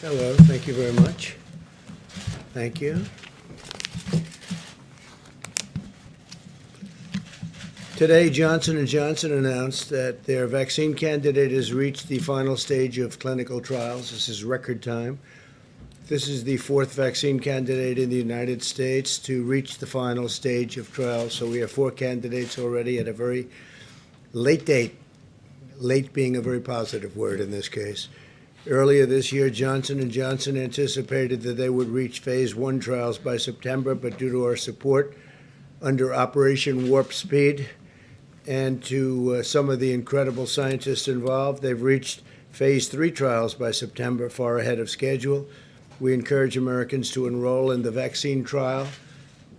Hello, thank you very much. Thank you. Today, Johnson & Johnson announced that their vaccine candidate has reached the final stage of clinical trials. This is record time. This is the fourth vaccine candidate in the United States to reach the final stage of trials. So we have four candidates already at a very late date, late being a very positive word in this case. Earlier this year, Johnson & Johnson anticipated that they would reach phase 1 trials by September, but due to our support under Operation Warp Speed and to some of the incredible scientists involved, they've reached phase 3 trials by September, far ahead of schedule. We encourage Americans to enroll in the vaccine trial.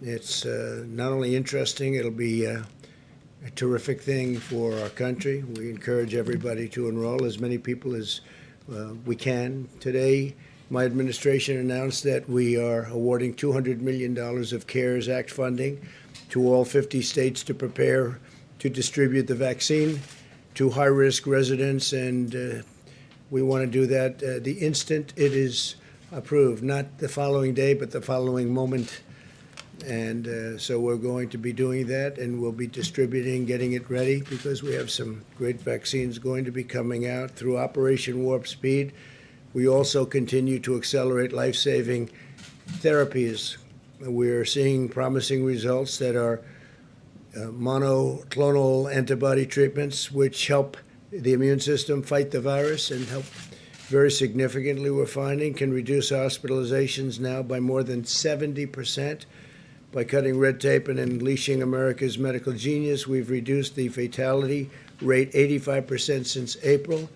It's not only interesting, it'll be a terrific thing for our country. We encourage everybody to enroll, as many people as we can. Today, my administration announced that we are awarding $200 million of CARES Act funding to all 50 states to prepare to distribute the vaccine to high-risk residents, and we want to do that the instant it is approved, not the following day, but the following moment. And so we're going to be doing that, and we'll be distributing, getting it ready, because we have some great vaccines going to be coming out through Operation Warp Speed. We also continue to accelerate life-saving therapies. We're seeing promising results that are monoclonal antibody treatments, which help the immune system fight the virus and help very significantly, we're finding, can reduce hospitalizations now by more than 70%. By cutting red tape and unleashing America's medical genius, we've reduced the fatality rate 85% since April.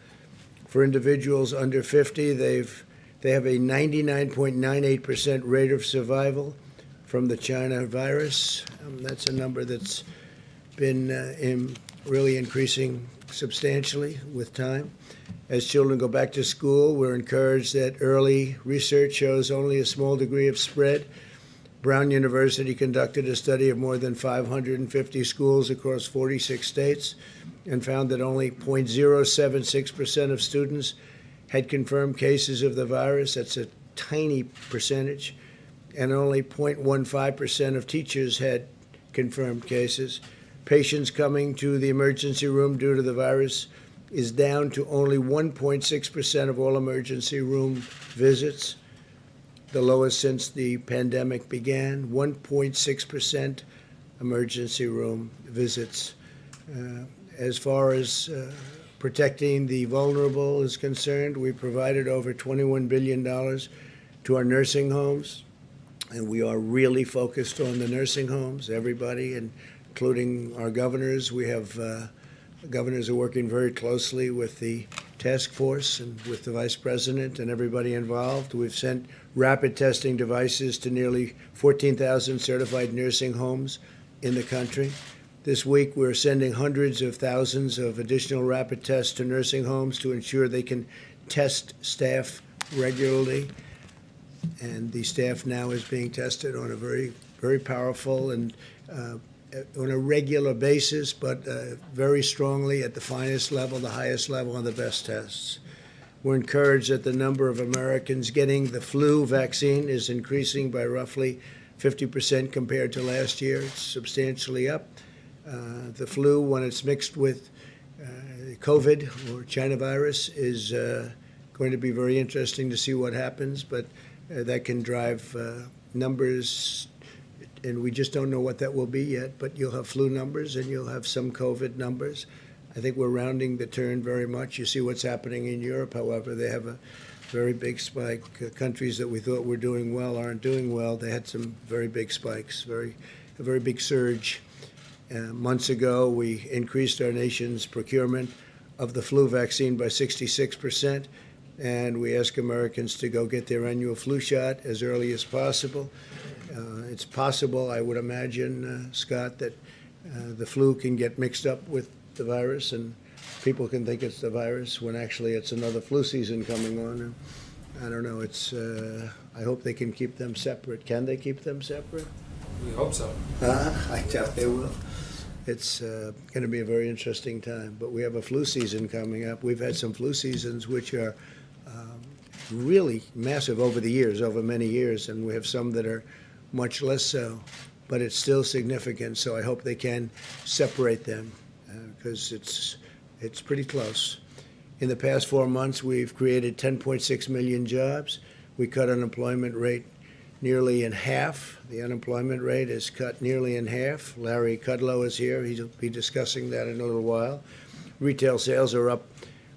For individuals under 50, they have a 99.98% rate of survival from the China virus. That's a number that's been really increasing substantially with time. As children go back to school, we're encouraged that early research shows only a small degree of spread. Brown University conducted a study of more than 550 schools across 46 states and found that only 0.076% of students had confirmed cases of the virus. That's a tiny percentage. And only 0.15% of teachers had confirmed cases. Patients coming to the emergency room due to the virus is down to only 1.6% of all emergency room visits, the lowest since the pandemic began. 1.6% emergency room visits. As far as protecting the vulnerable is concerned, we provided over $21 billion to our nursing homes, and we are really focused on the nursing homes, everybody, and including our governors. We have governors are working very closely with the task force and with the vice president and everybody involved. We've sent rapid testing devices to nearly 14,000 certified nursing homes in the country. This week, we're sending hundreds of thousands of additional rapid tests to nursing homes to ensure they can test staff regularly. And the staff now is being tested on a very, very powerful and on a regular basis, but very strongly at the finest level, the highest level, and the best tests. We're encouraged that the number of Americans getting the flu vaccine is increasing by roughly 50% compared to last year. It's substantially up. The flu, when it's mixed with COVID or China virus, is going to be very interesting to see what happens, but that can drive numbers, and we just don't know what that will be yet, but you'll have flu numbers and you'll have some COVID numbers. I think we're rounding the turn very much. You see what's happening in Europe, however. They have a very big spike. Countries that we thought were doing well aren't doing well. They had some very big spikes, a very big surge. Months ago, we increased our nation's procurement of the flu vaccine by 66%, and we ask Americans to go get their annual flu shot as early as possible. It's possible, I would imagine, Scott, that the flu can get mixed up with the virus, and people can think it's the virus when actually it's another flu season coming on. I don't know. I hope they can keep them separate. Can they keep them separate? We hope so. I doubt they will. It's going to be a very interesting time. But we have a flu season coming up. We've had some flu seasons which are really massive over the years, over many years, and we have some that are much less so, but it's still significant. So I hope they can separate them because it's pretty close. In the past 4 months, we've created 10.6 million jobs. We cut unemployment rate nearly in half. The unemployment rate is cut nearly in half. Larry Kudlow is here. He'll be discussing that in a little while. Retail sales are up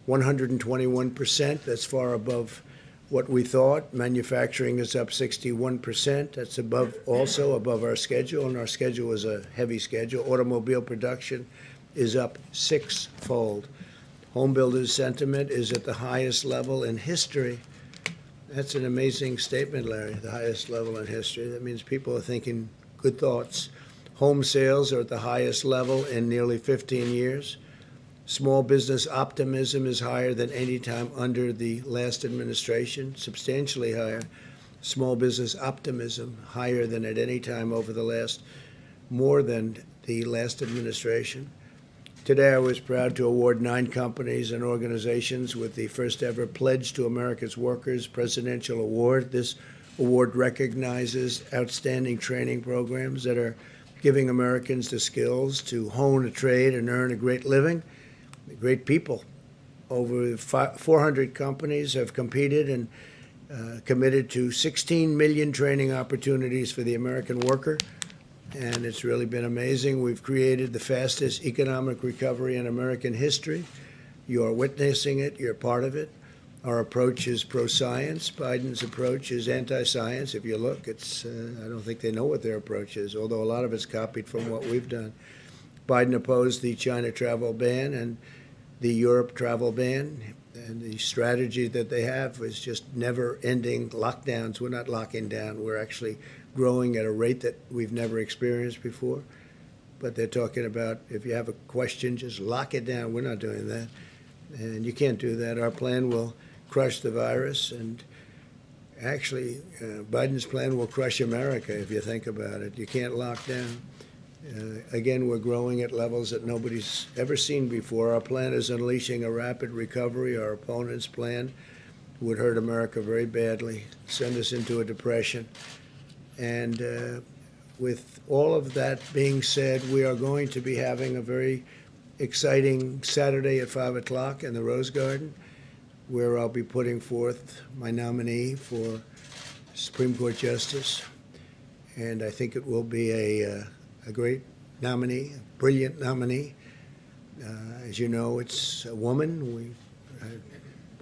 121%. That's far above what we thought. Manufacturing is up 61%. That's also above our schedule, and our schedule was a heavy schedule. Automobile production is up sixfold. Home builders' sentiment is at the highest level in history. That's an amazing statement, Larry, the highest level in history. That means people are thinking good thoughts. Home sales are at the highest level in nearly 15 years. Small business optimism is higher than any time under the last administration, substantially higher. Small business optimism higher than at any time over the last, more than the last administration. Today I was proud to award 9 companies and organizations with the first ever Pledge to America's Workers Presidential Award. This award recognizes outstanding training programs that are giving Americans the skills to hone a trade and earn a great living. Great people. Over 400 companies have competed and committed to 16 million training opportunities for the American worker. And it's really been amazing. We've created the fastest economic recovery in American history. You're witnessing it. You're part of it. Our approach is pro-science. Biden's approach is anti-science. If you look, it's I don't think they know what their approach is, although a lot of it's copied from what we've done. Biden opposed the China travel ban and the Europe travel ban, and the strategy that they have is just never-ending lockdowns. We're not locking down. We're actually growing at a rate that we've never experienced before. But they're talking about if you have a question, just lock it down. We're not doing that. And you can't do that. Our plan will crush the virus. And actually, Biden's plan will crush America if you think about it. You can't lock down. Again, we're growing at levels that nobody's ever seen before. Our plan is unleashing a rapid recovery. Our opponent's plan would hurt America very badly, send us into a depression. And with all of that being said, we are going to be having a very exciting Saturday at 5 o'clock in the Rose Garden, where I'll be putting forth my nominee for Supreme Court Justice. And I think it will be a great nominee, a brilliant nominee. As you know, it's a woman. We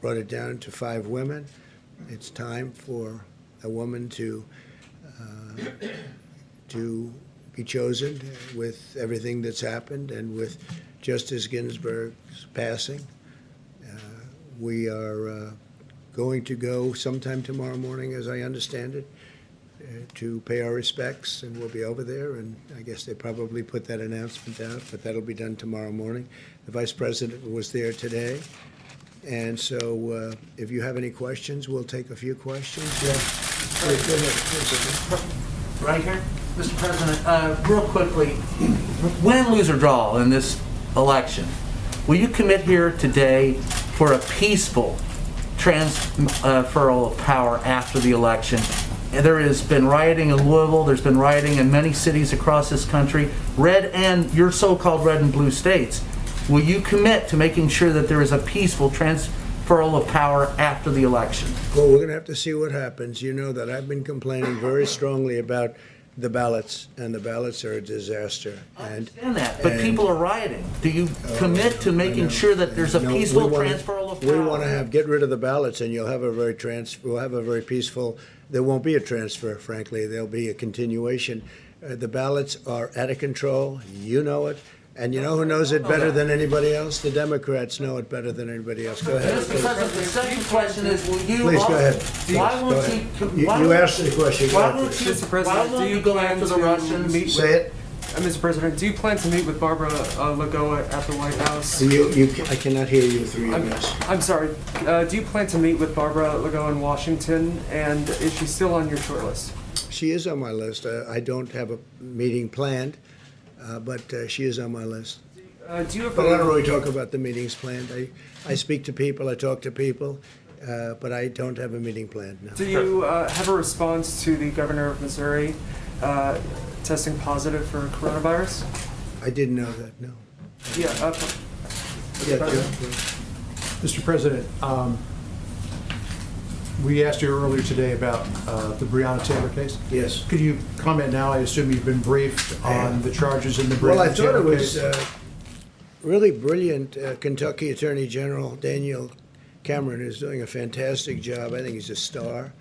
brought it down to 5 women. It's time for a woman to be chosen with everything that's happened and with Justice Ginsburg's passing. We are going to go sometime tomorrow morning, as I understand it, to pay our respects, and we'll be over there, and I guess they probably put that announcement out, but that'll be done tomorrow morning. The Vice President was there today, and so if you have any questions, we'll take a few questions. Yeah. Right here, Mr. President, real quickly, win, lose, or draw in this election, will you commit here today for a peaceful transferal of power after the election? And there has been rioting in Louisville, there's been rioting in many cities across this country, red and your so-called red and blue states. Will you commit to making sure that there is a peaceful transferal of power after the election? Well, we're going to have to see what happens. You know that I've been complaining very strongly about the ballots, and the ballots are a disaster. I understand that, but people are rioting. Do you commit to making sure that there's a peaceful transferal of power? We want to get rid of the ballots, and you'll have a very peaceful. There won't be a transfer, frankly. There'll be a continuation. The ballots are out of control. You know it. And you know who knows it better than anybody else? The Democrats know it better than anybody else. Go ahead. Mr. President, the second question is, will you... Please, go ahead. Why won't you asked the question. Why won't you, Mr. President, do you go after the Russians? Say it. Mr. President, do you plan to meet with Barbara Lagoa at the White House? I cannot hear you through your mask. I'm sorry. Do you plan to meet with Barbara Lagoa in Washington, and is she still on your short list? She is on my list. I don't have a meeting planned, but she is on my list. Do you have But I don't really talk about the meetings planned. I speak to people, I talk to people, but I don't have a meeting planned now. Do you have a response to the governor of Missouri testing positive for coronavirus? I didn't know that, no. Yeah. Yeah, Joe. Mr. President, we asked you earlier today about the Breonna Taylor case. Yes. Could you comment now? I assume you've been briefed on the charges in the Well, I Breonna thought it Taylor was case. really brilliant. Kentucky Attorney General Daniel Cameron is doing a fantastic job. I think he's a star.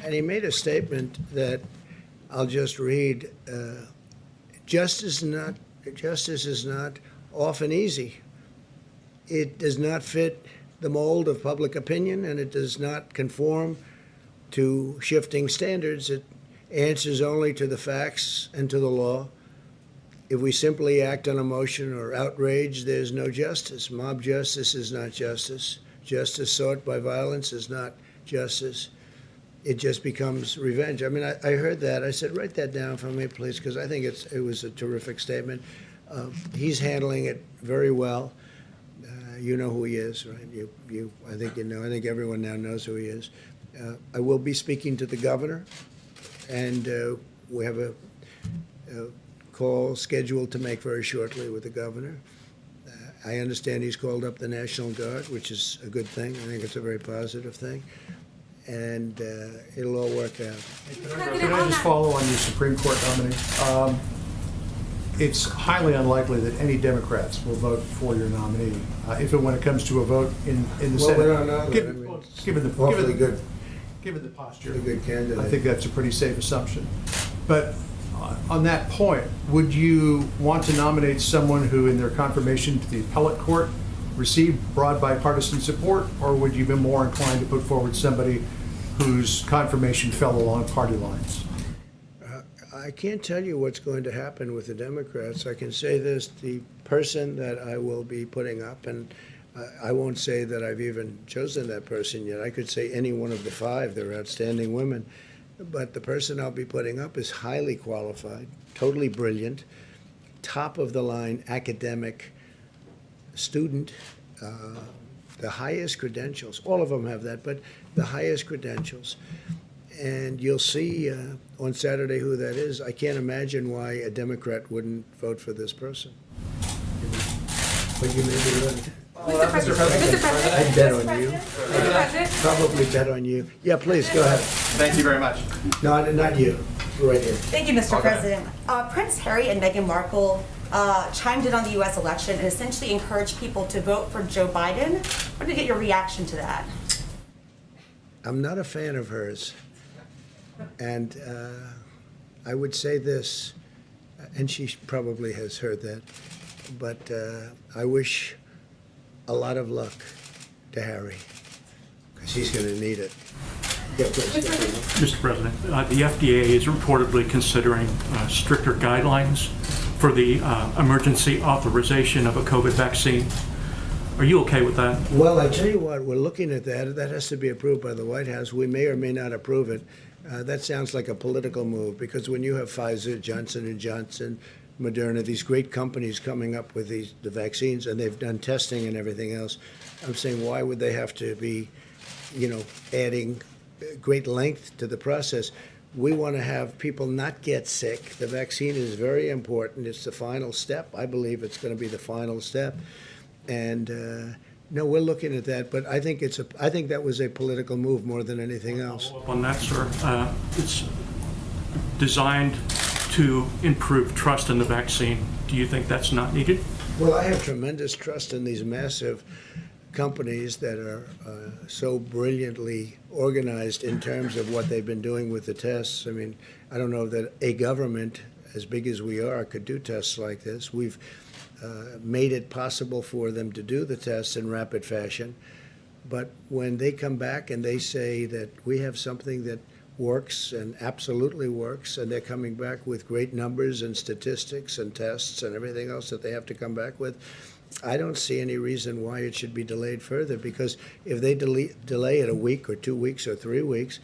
And he made a statement that I'll just read. Justice is not often easy. It does not fit the mold of public opinion, and it does not conform to shifting standards. It answers only to the facts and to the law. If we simply act on emotion or outrage, there's no justice. Mob justice is not justice. Justice sought by violence is not justice. It just becomes revenge. I mean, I heard that. I said, write that down for me, please, because I think it was a terrific statement. He's handling it very well. You know who he is, right? I think you know. I think everyone now knows who he is. I will be speaking to the governor, and we have a call scheduled to make very shortly with the governor. I understand he's called up the National Guard, which is a good thing. I think it's a very positive thing, and it'll all work out. Can I just follow on your Supreme Court nominee? It's highly unlikely that any Democrats will vote for your nominee if and when it comes to a vote in the Well, Senate. we don't know that. Given, I mean, well, it's given the awfully good. Given the posture, Pretty good candidate. I think that's a pretty safe assumption. But on that point, would you want to nominate someone who, in their confirmation to the appellate court, received broad bipartisan support, or would you be more inclined to put forward somebody whose confirmation fell along party lines? I can't tell you what's going to happen with the Democrats. I can say this, the person that I will be putting up, and I won't say that I've even chosen that person yet. I could say any one of the five. They're outstanding women. But the person I'll be putting up is highly qualified, totally brilliant, top of the line academic student, the highest credentials. All of them have that, but the highest credentials. And you'll see on Saturday who that is. I can't imagine why a Democrat wouldn't vote for this person. But you may be right. Mr. President. I'd bet on you. Mr. President. Probably bet on you. Yeah, please, go ahead. Thank you very much. No, not you. Right here. Thank you, Mr. Okay. President. Prince Harry and Meghan Markle chimed in on the U.S. election and essentially encouraged people to vote for Joe Biden. I want to get your reaction to that. I'm not a fan of hers. And I would say this, and she probably has heard that, but I wish a lot of luck to Harry, because he's going to need it. Yeah, please. Mr. President, the FDA is reportedly considering stricter guidelines for the emergency authorization of a COVID vaccine. Are you okay with that? Well, I tell you what, we're looking at that. That has to be approved by the White House. We may or may not approve it. That sounds like a political move, because when you have Pfizer, Johnson & Johnson, Moderna, these great companies coming up with the vaccines, and they've done testing and everything else, I'm saying, why would they have to be, adding great length to the process? We want to have people not get sick. The vaccine is very important. It's the final step. I believe it's going to be the final step. And no, we're looking at that, but I think that was a political move more than anything else. Follow up on that, sir. It's designed to improve trust in the vaccine. Do you think that's not needed? Well, I have tremendous trust in these massive companies that are so brilliantly organized in terms of what they've been doing with the tests. I mean, I don't know that a government as big as we are could do tests like this. We've made it possible for them to do the tests in rapid fashion. But when they come back and they say that we have something that works and absolutely works, and they're coming back with great numbers and statistics and tests and everything else that they have to come back with, I don't see any reason why it should be delayed further, because if they delay it a week or 2 weeks or 3 weeks,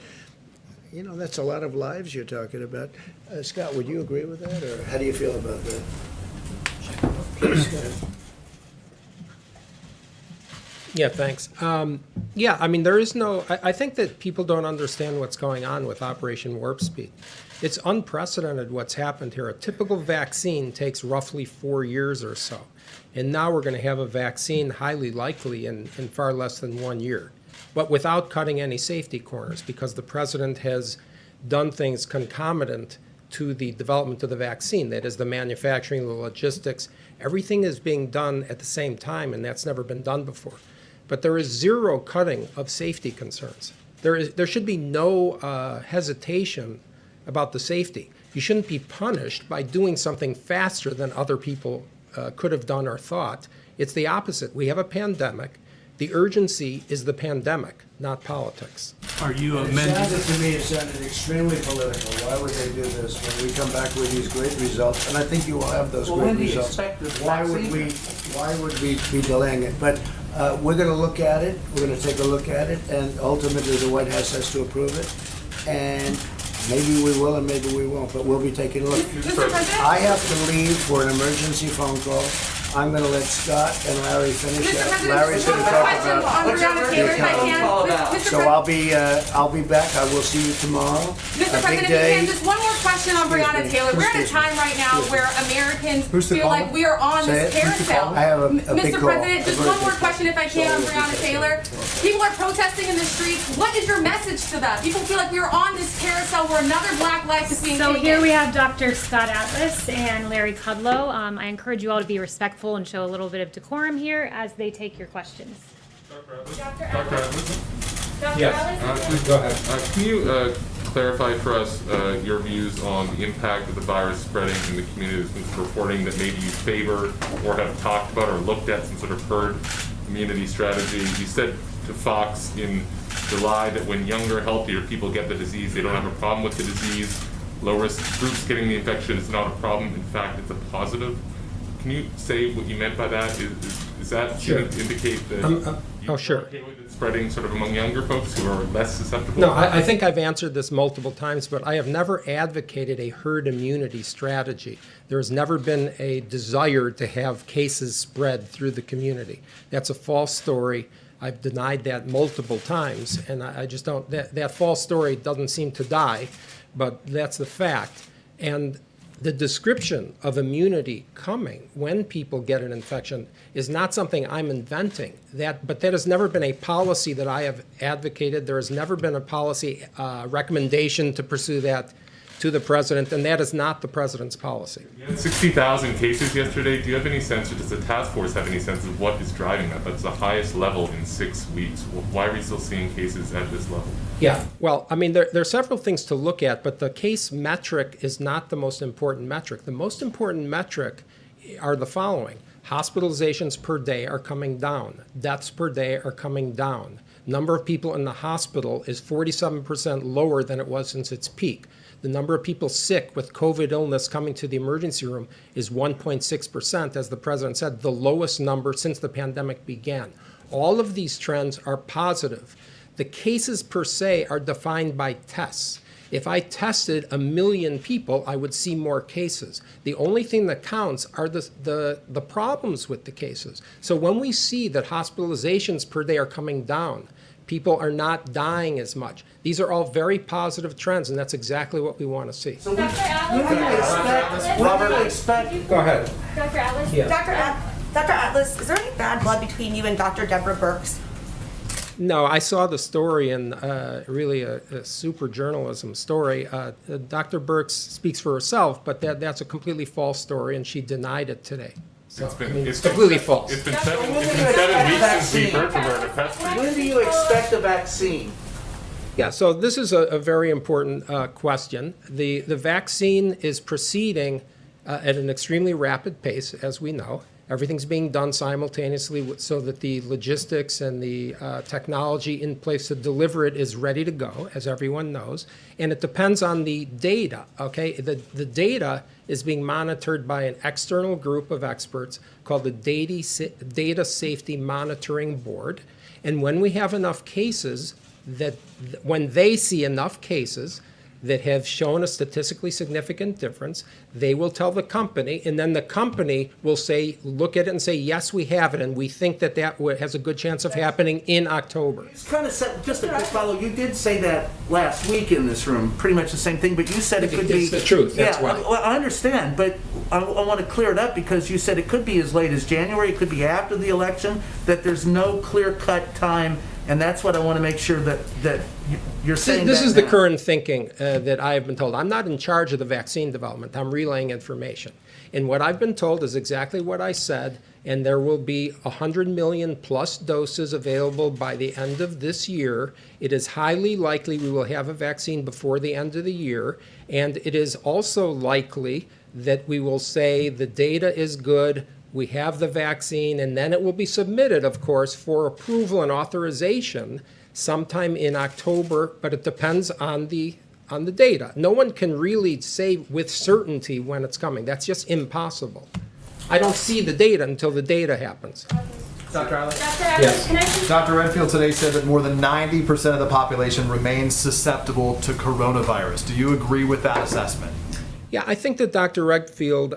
that's a lot of lives you're talking about. Scott, would you agree with that, or how do you feel about that? Please, Scott. Yeah, thanks. Yeah, I mean, there is no, I think that people don't understand what's going on with Operation Warp Speed. It's unprecedented what's happened here. A typical vaccine takes roughly 4 years or so. And now we're going to have a vaccine highly likely in far less than 1 year, but without cutting any safety corners, because the president has done things concomitant to the development of the vaccine. That is, the manufacturing, the logistics, everything is being done at the same time, and that's never been done before. But there is zero cutting of safety concerns. There should be no hesitation about the safety. You shouldn't be punished by doing something faster than other people could have done or thought. It's the opposite. We have a pandemic. The urgency is the pandemic, not politics. Are you It amending? sounded to me, it sounded extremely political. Why would they do this when we come back with these great results? And I think you will have those Well, great when do you results. expect this Why would vaccine? why would we be delaying it? But we're going to look at it. We're going to take a look at it, and ultimately the White House has to approve it. And maybe we will, and maybe we won't. But we'll be taking a look. Mr. President? I have to leave for an emergency phone call. I'm going to let Scott and Larry finish Mr. that. President, Larry's just going one to more talk question about. on Breonna Taylor, if I can. All about. Mr. So President- I'll be back. I will see you tomorrow. Mr. A big President, if you day. can, just one more question on Breonna me. Taylor. We're at a Excuse me. time right now where Americans Who's the feel like caller? we are on Say this it. Who's the carousel. caller? I have a big Mr. call. President, A just very one more big question, if I can, on So, Breonna Taylor. People are protesting in the streets. What is your message to them? People feel like we are on this carousel where another black life is being So taken. here we have Dr. Scott Atlas and Larry Kudlow. I encourage you all to be respectful and show a little bit of decorum here as they take your questions. Dr. Atlas? Dr. Atlas? Please go ahead. Can you clarify for us your views on the impact of the virus spreading in the community? There's been some reporting that maybe you favor or have talked about or looked at some sort of herd immunity strategy. You said to Fox in July that when younger, healthier people get the disease, they don't have a problem with the disease. Low-risk groups getting the infection is not a problem. In fact, it's a positive. Can you say what you meant by that? Is that Sure. to indicate that Oh, sure. okay with it spreading sort of among younger folks who are less susceptible? No, I think I've answered this multiple times, but I have never advocated a herd immunity strategy. There has never been a desire to have cases spread through the community. That's a false story. I've denied that multiple times, and I just don't, that false story doesn't seem to die, but that's the fact. And the description of immunity coming when people get an infection is not something I'm inventing. But that has never been a policy that I have advocated. There has never been a policy recommendation to pursue that to the president, and that is not the president's policy. You had 60,000 cases yesterday. Do you have any sense, or does the task force have any sense of what is driving that? That's the highest level in 6 weeks. Why are we still seeing cases at this level? Yeah, well, I mean, there are several things to look at, but the case metric is not the most important metric. The most important metric are the following. Hospitalizations per day are coming down. Deaths per day are coming down. Number of people in the hospital is 47% lower than it was since its peak. The number of people sick with COVID illness coming to the emergency room is 1.6%, as the president said, the lowest number since the pandemic began. All of these trends are positive. The cases per se are defined by tests. If I tested 1 million people, I would see more cases. The only thing that counts are the problems with the cases. So when we see that hospitalizations per day are coming down, people are not dying as much. These are all very positive trends, and that's exactly what we want to see. Dr. Atlas? What do you expect? Go ahead. Dr. Atlas? Yeah. Dr. Atlas, is there any bad blood between you and Dr. Deborah Birx? No, I saw the story, and really a super journalism story. Dr. Birx speaks for herself, but that's a completely false story, and she denied it today. So, it's completely false. It's been 7 weeks since we heard from her in a press briefing. When do you expect a vaccine? Yeah, so this is a very important question. The vaccine is proceeding at an extremely rapid pace, as we know. Everything's being done simultaneously so that the logistics and the technology in place to deliver it is ready to go, as everyone knows. And it depends on the data, okay? The data is being monitored by an external group of experts called the Data Safety Monitoring Board. And when we have enough cases, when they see enough cases, that have shown a statistically significant difference. They will tell the company, and then the company will say, look at it and say, yes, we have it, and we think that has a good chance of happening in October. It's kind of just a quick follow. You did say that last week in this room, pretty much the same thing, but you said it could be. It's the truth, that's why. Well, I understand, but I want to clear it up because you said it could be as late as January, it could be after the election, that there's no clear-cut time, and that's what I want to make sure that you're saying. This that is the now. current thinking that I have been told. I'm not in charge of the vaccine development. I'm relaying information. And what I've been told is exactly what I said, and there will be 100 million plus doses available by the end of this year. It is highly likely we will have a vaccine before the end of the year, and it is also likely that we will say the data is good, we have the vaccine, and then it will be submitted, of course, for approval and authorization sometime in October, but it depends on the data. No one can really say with certainty when it's coming. That's just impossible. I don't see the data until the data happens. Dr. Riley? Dr. Adams, can I just Dr. Redfield today said that more than 90% of the population remains susceptible to coronavirus. Do you agree with that assessment? Yeah, I think that Dr. Redfield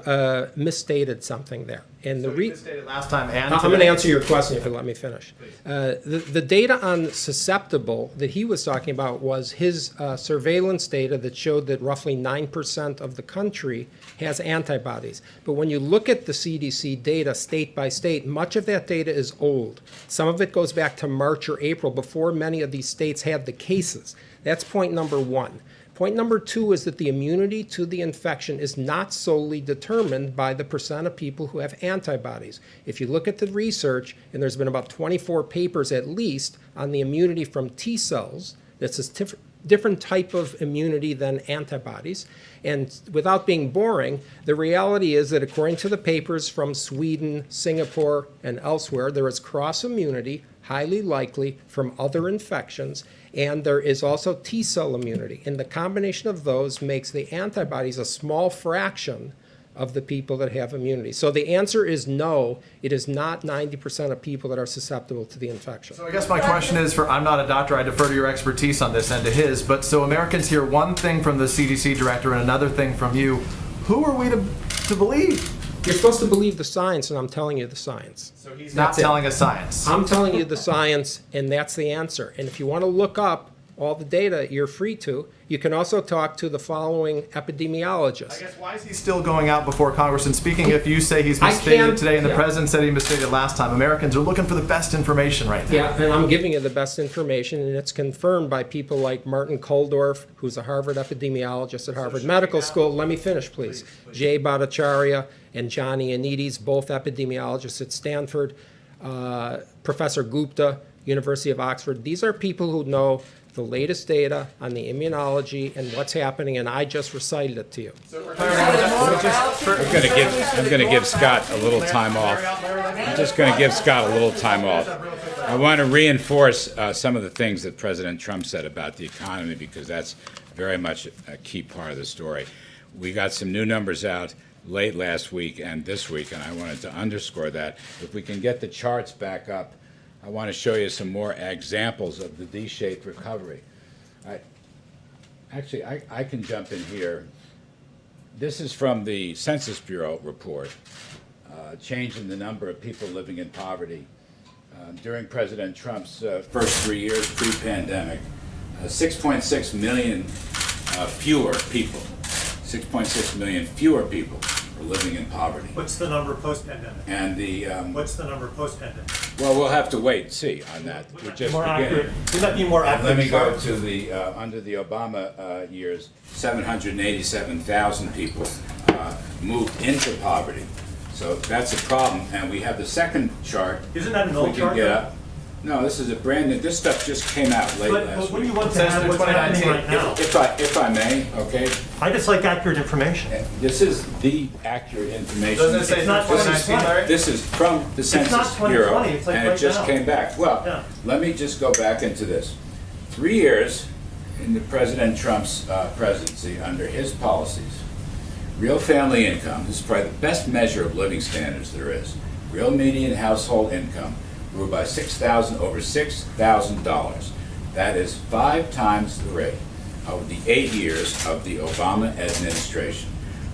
misstated something there. And So you misstated last time and I'm going to today? answer your question if you let me finish. The data on susceptible that he was talking about was his surveillance data that showed that roughly 9% of the country has antibodies. But when you look at the CDC data state by state, much of that data is old. Some of it goes back to March or April before many of these states had the cases. That's point number one. Point number two is that the immunity to the infection is not solely determined by the percent of people who have antibodies. If you look at the research, and there's been about 24 papers at least on the immunity from T cells, that's a different type of immunity than antibodies. And without being boring, the reality is that according to the papers from Sweden, Singapore, and elsewhere, there is cross immunity, highly likely, from other infections. And there is also T-cell immunity. And the combination of those makes the antibodies a small fraction of the people that have immunity. So the answer is no, it is not 90% of people that are susceptible to the infection. So I guess my question is, I'm not a doctor, I defer to your expertise on this and to his, but so Americans hear one thing from the CDC director and another thing from you. Who are we to believe? You're supposed to believe the science, and I'm telling you the science. So he's not telling us science. I'm telling you the science, and that's the answer. And if you want to look up all the data, you're free to. You can also talk to the following epidemiologists. I guess why is he still going out before Congress and speaking if you say he's I misstated can't- today and the yeah. president said he misstated last time? Americans are looking for the best information right now. Yeah, and I'm giving you the best information, and it's confirmed by people like Martin Kulldorff, who's a Harvard epidemiologist at Harvard Medical School. Let me finish, please. Jay Bhattacharya and Johnny Anides, both epidemiologists at Stanford. Professor Gupta, University of Oxford. These are people who know the latest data on the immunology and what's happening, and I just recited it to you. I'm going to give Scott a little time off. I'm just going to give Scott a little time off. I want to reinforce some of the things that President Trump said about the economy because that's very much a key part of the story. We got some new numbers out late last week and this week, and I wanted to underscore that. If we can get the charts back up, I want to show you some more examples of the D-shaped recovery. I can jump in here. This is from the Census Bureau report, change in the number of people living in poverty. During President Trump's first 3 years pre-pandemic, 6.6 million fewer people, 6.6 million fewer people were living in poverty. What's the number post-pandemic? And the What's the number post-pandemic? well, we'll have to wait and see on that. We're just More beginning. accurate. Would that be more accurate? Let me go to the under the Obama years. 787,000 people moved into poverty. So that's a problem. And we have the second chart. Isn't that an We old can chart? get though? up. No, this is a brand new. This stuff just came out late But last what do week. you want It to says have? through What's happening 2019. right now? If I may, okay. I just like accurate information. This is the accurate information. Doesn't it say It's not 2019, Larry? This is from the Census not 2020, Bureau, it's like and it right just now. came back. Well, Yeah. let me just go back into this. 3 years in the President Trump's presidency under his policies, real family income, this is probably the best measure of living standards there is, real median household income grew by over $6,000. That is 5 times the rate of the 8 years of the Obama administration.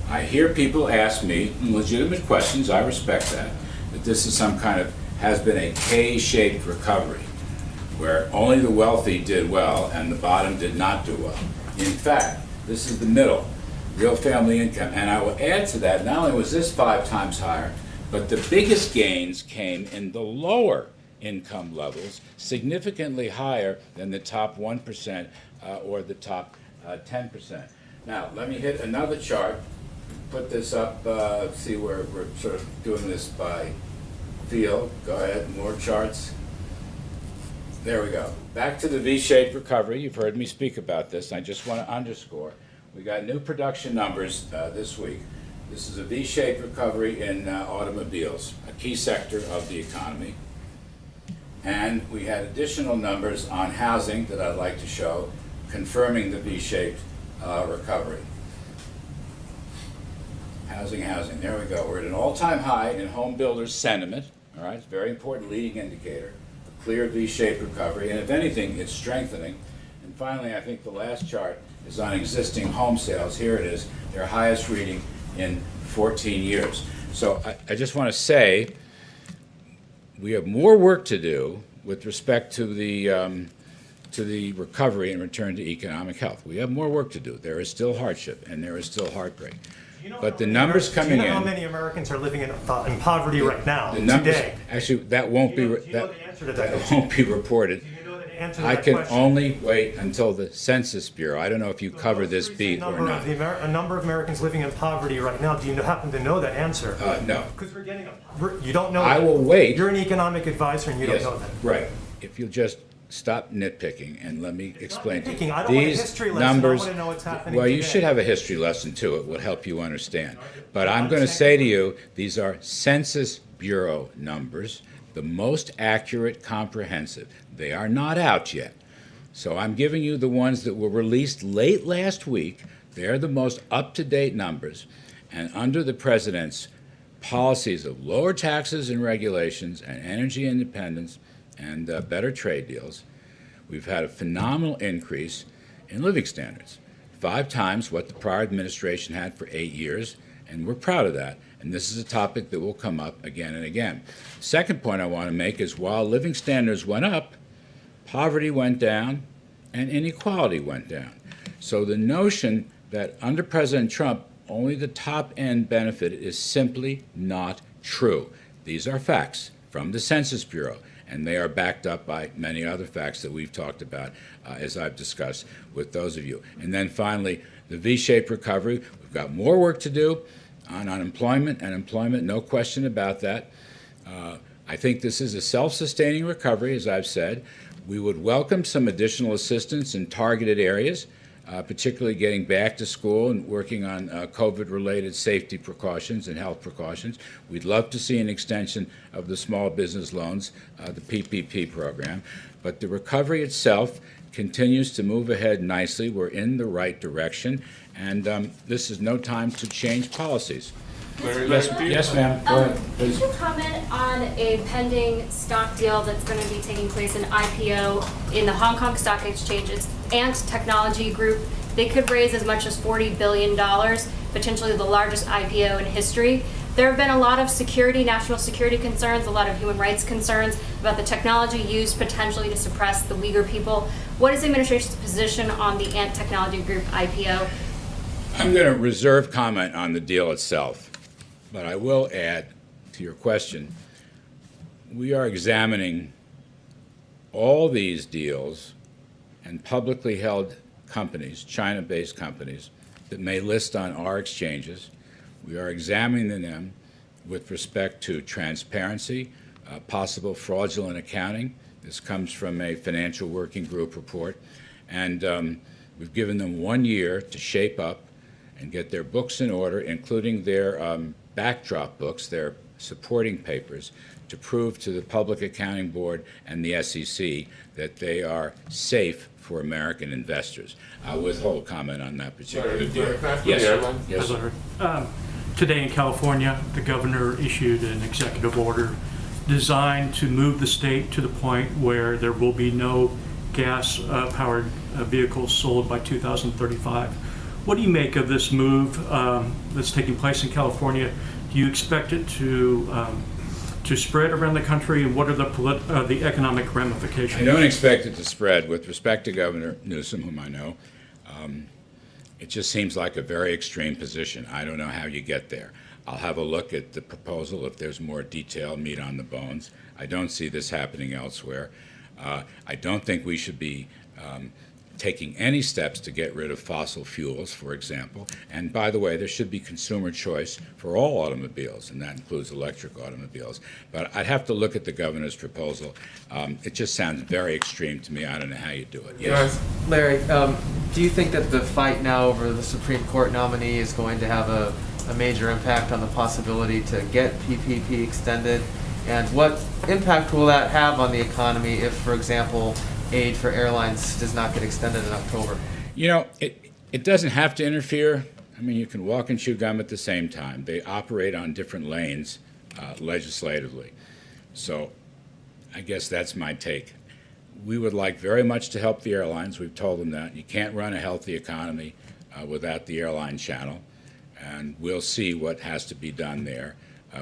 I hear people ask me legitimate questions, I respect that this is some kind of, has been a K-shaped recovery, where only the wealthy did well and the bottom did not do well. In fact, this is the middle, real family income. And I will add to that, not only was this 5 times higher, but the biggest gains came in the lower income levels, significantly higher than the top 1% or the top 10%. Now, let me hit another chart, put this up, see where we're sort of doing this by field. Go ahead, more charts. There we go. Back to the V-shaped recovery. You've heard me speak about this. I just want to underscore. We got new production numbers this week. This is a V-shaped recovery in automobiles, a key sector of the economy. And we had additional numbers on housing that I'd like to show, confirming the V-shaped recovery. Housing. There we go. We're at an all-time high in home builders' sentiment. All right, it's a very important leading indicator. A clear V-shaped recovery, and if anything, it's strengthening. And finally, I think the last chart is on existing home sales. Here it is, their highest reading in 14 years. So I just want to say we have more work to do with respect to the recovery and return to economic health. We have more work to do. There is still hardship and there is still heartbreak. But the numbers coming in. Do you know how many Americans are living in poverty right now, the numbers, today? Actually, that won't be that won't be reported. Do you know the answer to I that can question? only wait until the Census Bureau. I don't know if you cover this beat or not. A number of Americans living in poverty right now. Do you happen to know that answer? No. Because you don't know. I that. will wait. You're an economic advisor and you Yes, don't know that. right. If you'll just stop nitpicking and let me explain to nitpicking. you. I don't want a These history lesson. I numbers, want to know what's happening well, you today. should have a history lesson too. It would help you understand. But I'm going to say to you, these are Census Bureau numbers, the most accurate, comprehensive. They are not out yet. So I'm giving you the ones that were released late last week. They're the most up-to-date numbers. And under the president's policies of lower taxes and regulations and energy independence and better trade deals, we've had a phenomenal increase in living standards, 5 times what the prior administration had for 8 years, and we're proud of that. And this is a topic that will come up again and again. Second point I want to make is while living standards went up, poverty went down and inequality went down. So the notion that under President Trump only the top end benefited is simply not true. These are facts from the Census Bureau, and they are backed up by many other facts that we've talked about, as I've discussed with those of you. And then finally, the V-shaped recovery. We've got more work to do on unemployment and employment, no question about that. I think this is a self-sustaining recovery, as I've said. We would welcome some additional assistance in targeted areas, particularly getting back to school and working on COVID-related safety precautions and health precautions. We'd love to see an extension of the small business loans, the PPP program. But the recovery itself continues to move ahead nicely. We're in the right direction, and this is no time to change policies. Yes, ma'am. Go ahead, please. Could you comment on a pending stock deal that's going to be taking place in IPO in the Hong Kong stock exchanges and technology group? They could raise as much as $40 billion, potentially the largest IPO in history. There have been a lot of national security concerns, a lot of human rights concerns about the technology used potentially to suppress the Uyghur people. What is the administration's position on the Ant Technology Group IPO? I'm going to reserve comment on the deal itself, but I will add to your question. We are examining all these deals and publicly held companies, China-based companies, that may list on our exchanges. We are examining them with respect to transparency, possible fraudulent accounting. This comes from a financial working group report. And we've given them 1 year to shape up and get their books in order, including their backdrop books, their supporting papers, to prove to the Public Accounting Board and the SEC that they are safe for American investors. I'll withhold comment on that particular deal. Yes, sir. Today in California, the governor issued an executive order designed to move the state to the point where there will be no gas-powered vehicles sold by 2035. What do you make of this move that's taking place in California? Do you expect it to spread around the country, and what are the economic ramifications? I don't expect it to spread. With respect to Governor Newsom, whom I know, it just seems like a very extreme position. I don't know how you get there. I'll have a look at the proposal if there's more detail, meat on the bones. I don't see this happening elsewhere. I don't think we should be taking any steps to get rid of fossil fuels, for example. And by the way, there should be consumer choice for all automobiles, and that includes electric automobiles. But I'd have to look at the governor's proposal. It just sounds very extreme to me. I don't know how you do it. Yes. Larry, do you think that the fight now over the Supreme Court nominee is going to have a major impact on the possibility to get PPP extended? And what impact will that have on the economy if, for example, aid for airlines does not get extended in October? You know, it doesn't have to interfere. I mean, you can walk and chew gum at the same time. They operate on different lanes legislatively. So I guess that's my take. We would like very much to help the airlines. We've told them that. You can't run a healthy economy without the airline channel. And we'll see what has to be done there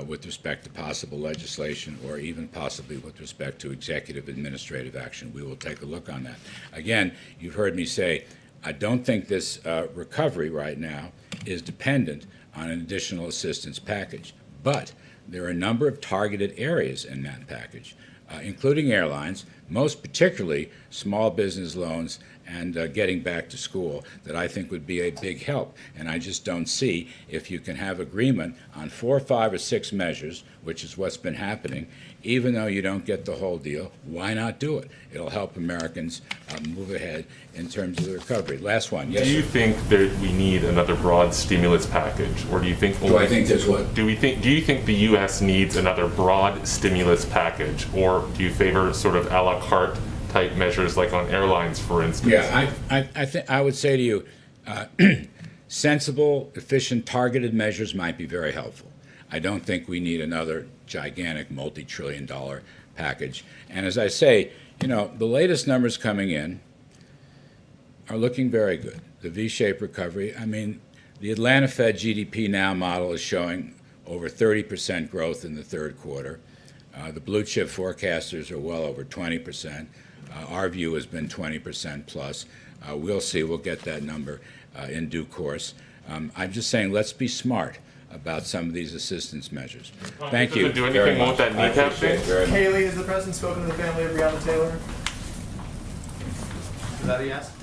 with respect to possible legislation or even possibly with respect to executive administrative action. We will take a look on that. Again, you've heard me say, I don't think this recovery right now is dependent on an additional assistance package. But there are a number of targeted areas in that package, including airlines, most particularly small business loans and getting back to school, that I think would be a big help. And I just don't see, if you can have agreement on 4, 5, or 6 measures, which is what's been happening, even though you don't get the whole deal, why not do it? It'll help Americans move ahead in terms of the recovery. Last one. Yes, do you think that we need another broad stimulus package, or do you think? Do I think there's what? Do you think the U.S. needs another broad stimulus package, or do you favor sort of a la carte type measures like on airlines, for instance? Yeah, I think I would say to you, sensible, efficient, targeted measures might be very helpful. I don't think we need another gigantic multi-trillion-dollar package. And as I say, you know, the latest numbers coming in are looking very good. The V-shaped recovery. I mean, the Atlanta Fed GDP Now model is showing over 30% growth in the third quarter. The blue chip forecasters are well over 20%. Our view has been 20% plus. We'll see. We'll get that number in due course. I'm just saying, let's be smart about some of these assistance measures. Thank you. Do anything with that kneecap thing? Haley, has the president spoken to the family of Breonna Taylor? Is that a yes?